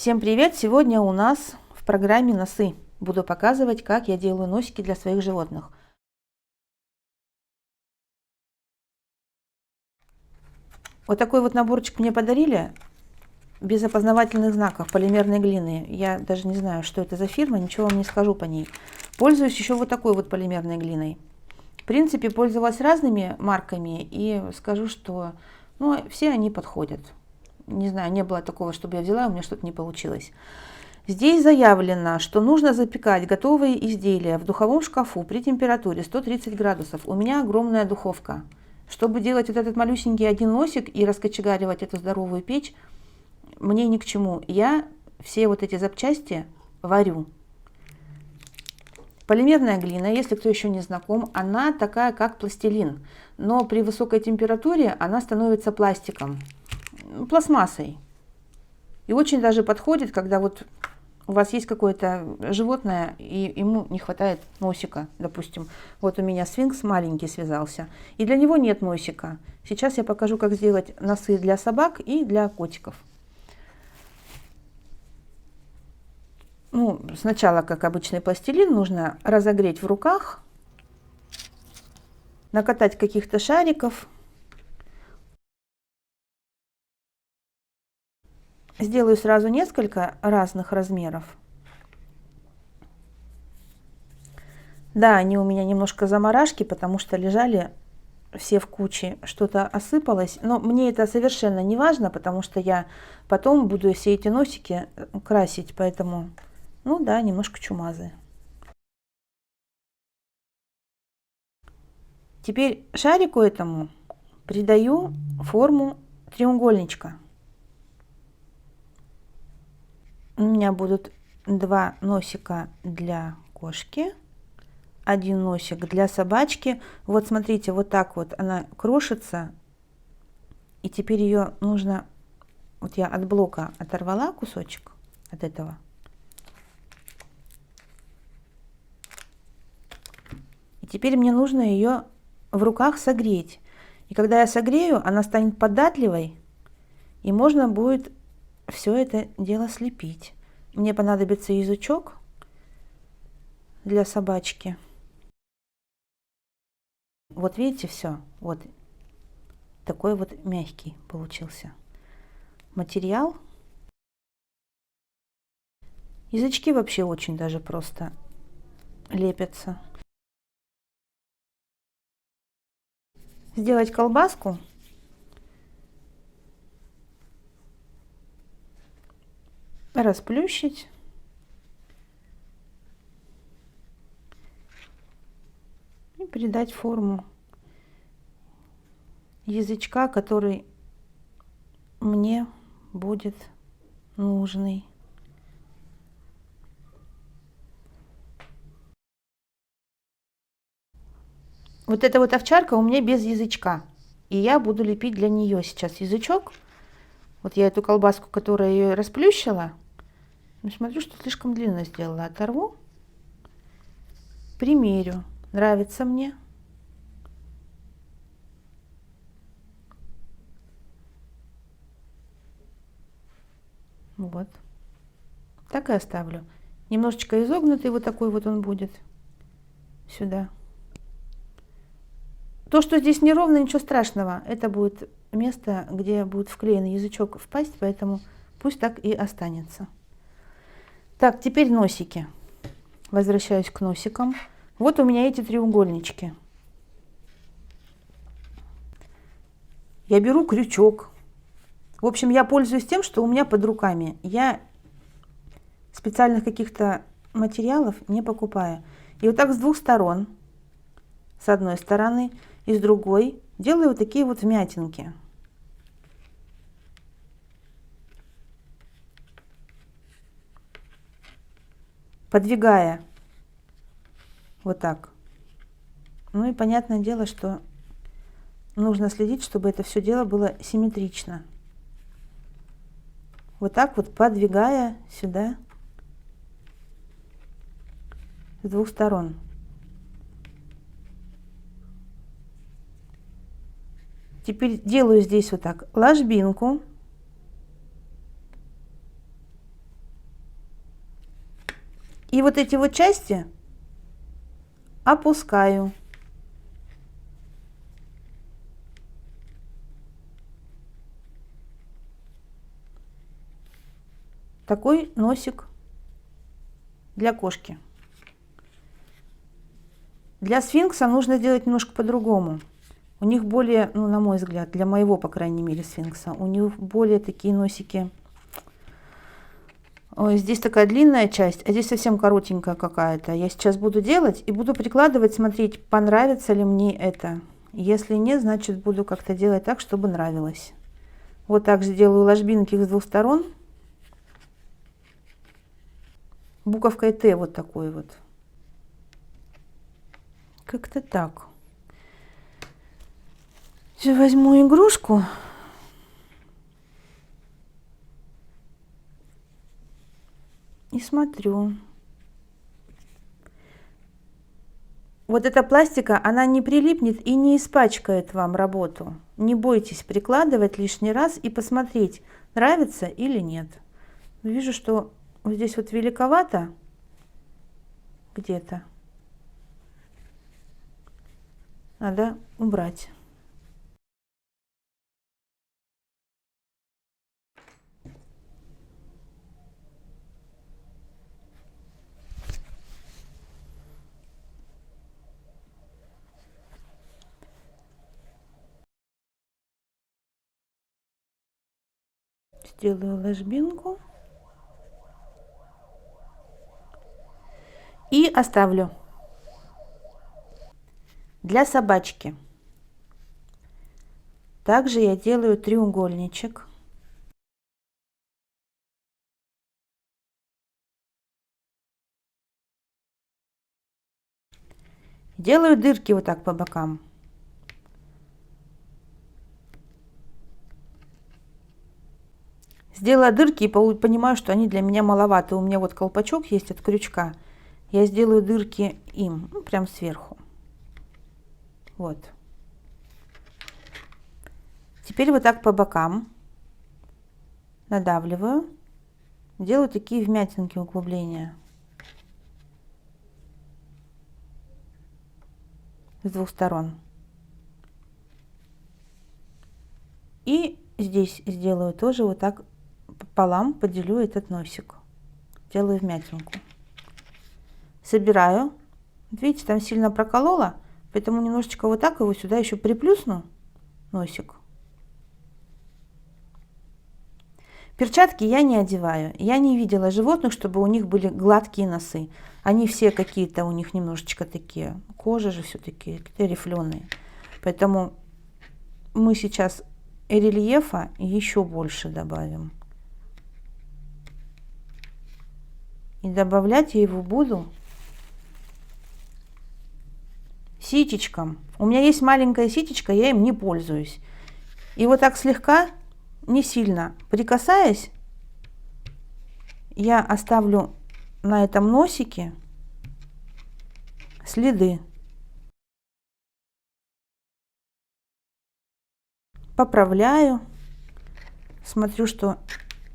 Всем привет! Сегодня у нас в программе носы. Буду показывать, как я делаю носики для своих животных. Вот такой вот наборчик мне подарили, без опознавательных знаков, полимерной глины. Я даже не знаю, что это за фирма, ничего вам не скажу по ней. Пользуюсь еще вот такой вот полимерной глиной. В принципе, пользовалась разными марками и скажу, что все они подходят. Не знаю, не было такого, чтобы я взяла, у меня что-то не получилось. Здесь заявлено, что нужно запекать готовые изделия в духовом шкафу при температуре 130 градусов. У меня огромная духовка. Чтобы делать вот этот малюсенький один носик и раскочегаривать эту здоровую печь, мне ни к чему. Я все вот эти запчасти варю. Полимерная глина, если кто еще не знаком, она такая, как пластилин. Но при высокой температуре она становится пластиком, пластмассой. И очень даже подходит, когда вот у вас есть какое-то животное, и ему не хватает носика, допустим. Вот у меня сфинкс маленький связался, и для него нет носика. Сейчас я покажу, как сделать носы для собак и для котиков. Сначала, как обычный пластилин, нужно разогреть в руках, накатать каких-то шариков. Сделаю сразу несколько разных размеров. Да, они у меня немножко заморашки, потому что лежали все в куче, что-то осыпалось. Но мне это совершенно не важно, потому что я потом буду все эти носики красить, поэтому, да, немножко чумазые. Теперь шарику этому придаю форму треугольничка. У меня будут два носика для кошки, один носик для собачки. Вот смотрите, вот так вот она крошится. И теперь ее нужно... Вот я от блока оторвала кусочек от этого. И теперь мне нужно ее в руках согреть. И когда я согрею, она станет податливой. И можно будет все это дело слепить. Мне понадобится язычок для собачки. Вот видите, все. Вот такой вот мягкий получился материал. Язычки вообще очень даже просто лепятся. Сделать колбаску. Расплющить. И придать форму язычка, который мне будет нужный. Вот эта вот овчарка у меня без язычка. И я буду лепить для нее сейчас язычок. Вот я эту колбаску, которая ее расплющила, смотрю, что слишком длинно сделала. Оторву, примерю. Нравится мне. Вот. Так и оставлю. Немножечко изогнутый вот такой вот он будет. Сюда. То, что здесь неровно, ничего страшного. Это будет место, где будет вклеен язычок в пасть, поэтому пусть так и останется. Так, теперь носики. Возвращаюсь к носикам. Вот у меня эти треугольнички. Я беру крючок. В общем, я пользуюсь тем, что у меня под руками. Я специальных каких-то материалов не покупаю. И вот так с двух сторон, с одной стороны и с другой, делаю вот такие вот вмятинки. Подвигая вот так. И понятное дело, что нужно следить, чтобы это все дело было симметрично. Вот так вот подвигая сюда с двух сторон. Теперь делаю здесь вот так ложбинку. И вот эти вот части опускаю. Такой носик для кошки. Для сфинкса нужно делать немножко по-другому. У них более, ну, на мой взгляд, для моего, по крайней мере, сфинкса, у них более такие носики. Ой, здесь такая длинная часть, а здесь совсем коротенькая какая-то. Я сейчас буду делать и буду прикладывать, смотреть, понравится ли мне это. Если нет, значит, буду как-то делать так, чтобы нравилось. Вот так же делаю ложбинки с двух сторон. Буковкой Т вот такой вот. Как-то так. Сейчас возьму игрушку. И смотрю. Вот эта пластика, она не прилипнет и не испачкает вам работу. Не бойтесь прикладывать лишний раз и посмотреть, нравится или нет. Вижу, что вот здесь вот великовато где-то. Надо убрать. Сделаю ложбинку и оставлю. Для собачки также я делаю треугольничек. Делаю дырки вот так по бокам. Сделала дырки и понимаю, что они для меня маловаты. У меня вот колпачок есть от крючка. Я сделаю дырки им, ну, прям сверху. Вот. Теперь вот так по бокам надавливаю. Делаю такие вмятинки, углубления. С двух сторон. И здесь сделаю тоже вот так пополам, поделю этот носик. Делаю вмятинку. Собираю. Видите, там сильно проколола, поэтому немножечко вот так его сюда еще приплюсну, носик. Перчатки я не одеваю. Я не видела животных, чтобы у них были гладкие носы. Они все какие-то у них немножечко такие. Кожа же все-таки какие-то рифленые. Поэтому мы сейчас рельефа еще больше добавим. И добавлять я его буду ситечком. У меня есть маленькая ситечка, я им не пользуюсь. И вот так слегка, не сильно прикасаясь, я оставлю на этом носике следы. Поправляю. Смотрю, что,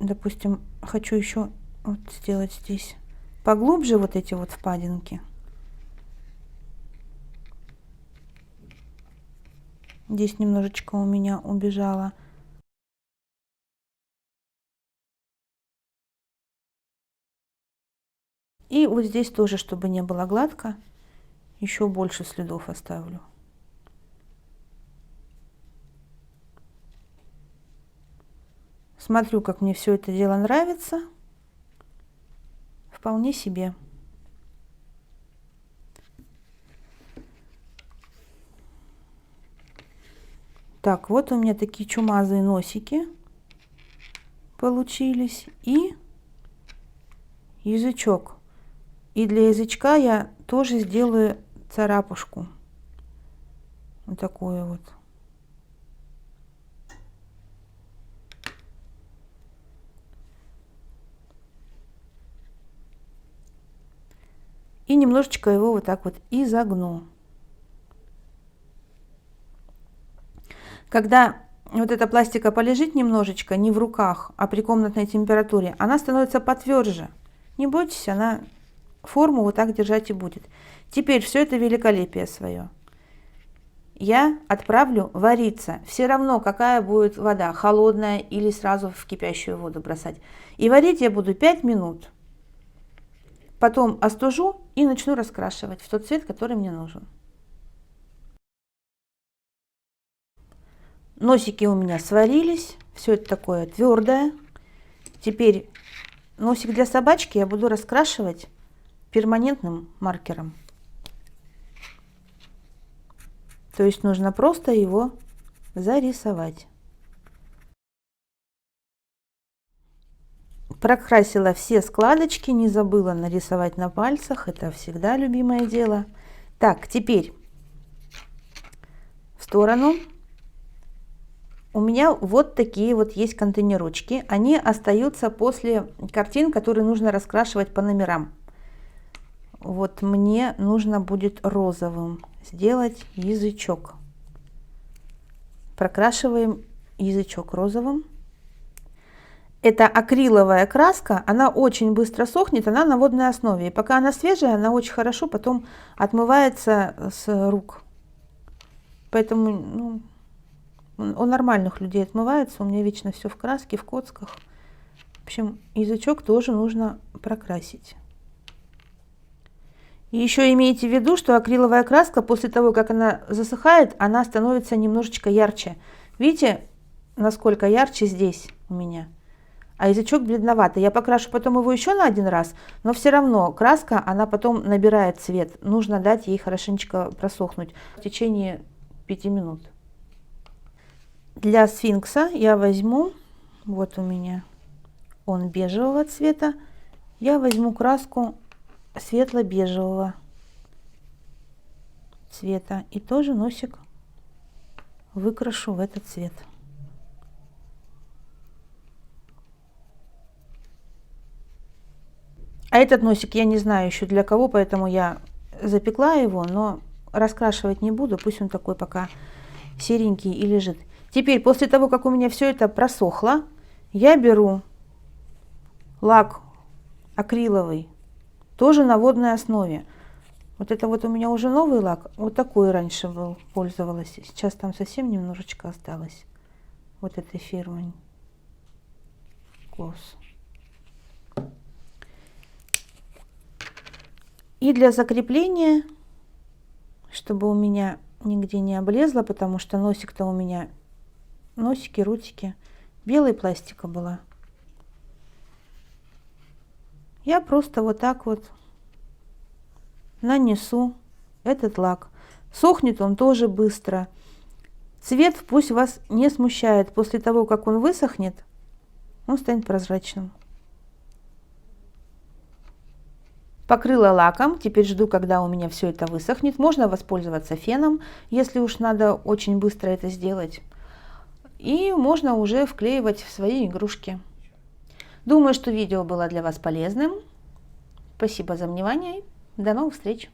допустим, хочу еще вот сделать здесь поглубже вот эти вот впадинки. Здесь немножечко у меня убежало. И вот здесь тоже, чтобы не было гладко, еще больше следов оставлю. Смотрю, как мне все это дело нравится. Вполне себе. Так, вот у меня такие чумазые носики получились. И язычок. И для язычка я тоже сделаю царапушку. Вот такую вот. И немножечко его вот так вот изогну. Когда вот эта пластика полежит немножечко, не в руках, а при комнатной температуре, она становится потверже. Не бойтесь, она форму вот так держать и будет. Теперь все это великолепие свое я отправлю вариться. Все равно, какая будет вода, холодная или сразу в кипящую воду бросать. И варить я буду 5 минут. Потом остужу и начну раскрашивать в тот цвет, который мне нужен. Носики у меня сварились. Все это такое твердое. Теперь носик для собачки я буду раскрашивать перманентным маркером. То есть нужно просто его зарисовать. Прокрасила все складочки, не забыла нарисовать на пальцах. Это всегда любимое дело. Так, теперь в сторону. У меня вот такие вот есть контейнерочки. Они остаются после картин, которые нужно раскрашивать по номерам. Вот мне нужно будет розовым сделать язычок. Прокрашиваем язычок розовым. Это акриловая краска, она очень быстро сохнет, она на водной основе. И пока она свежая, она очень хорошо потом отмывается с рук. Поэтому у нормальных людей отмывается, у меня вечно все в краске, в коцках. В общем, язычок тоже нужно прокрасить. И еще имейте в виду, что акриловая краска после того, как она засыхает, она становится немножечко ярче. Видите, насколько ярче здесь у меня? А язычок бледноватый. Я покрашу потом его еще на один раз, но все равно краска, она потом набирает цвет. Нужно дать ей хорошенечко просохнуть в течение 5 минут. Для сфинкса я возьму, вот у меня он бежевого цвета, я возьму краску светло-бежевого цвета и тоже носик выкрашу в этот цвет. А этот носик я не знаю еще для кого, поэтому я запекла его, но раскрашивать не буду, пусть он такой пока серенький и лежит. Теперь, после того, как у меня все это просохло, я беру лак акриловый, тоже на водной основе. Вот это вот у меня уже новый лак, вот такой раньше был, пользовалась. Сейчас там совсем немножечко осталось. Вот этой фирмы. Класс. И для закрепления, чтобы у меня нигде не облезло, потому что носик-то у меня, носики, ротики, белой пластика была. Я просто вот так вот нанесу этот лак. Сохнет он тоже быстро. Цвет пусть вас не смущает. После того, как он высохнет, он станет прозрачным. Покрыла лаком. Теперь жду, когда у меня все это высохнет. Можно воспользоваться феном, если уж надо очень быстро это сделать. И можно уже вклеивать в свои игрушки. Думаю, что видео было для вас полезным. Спасибо за внимание. До новых встреч!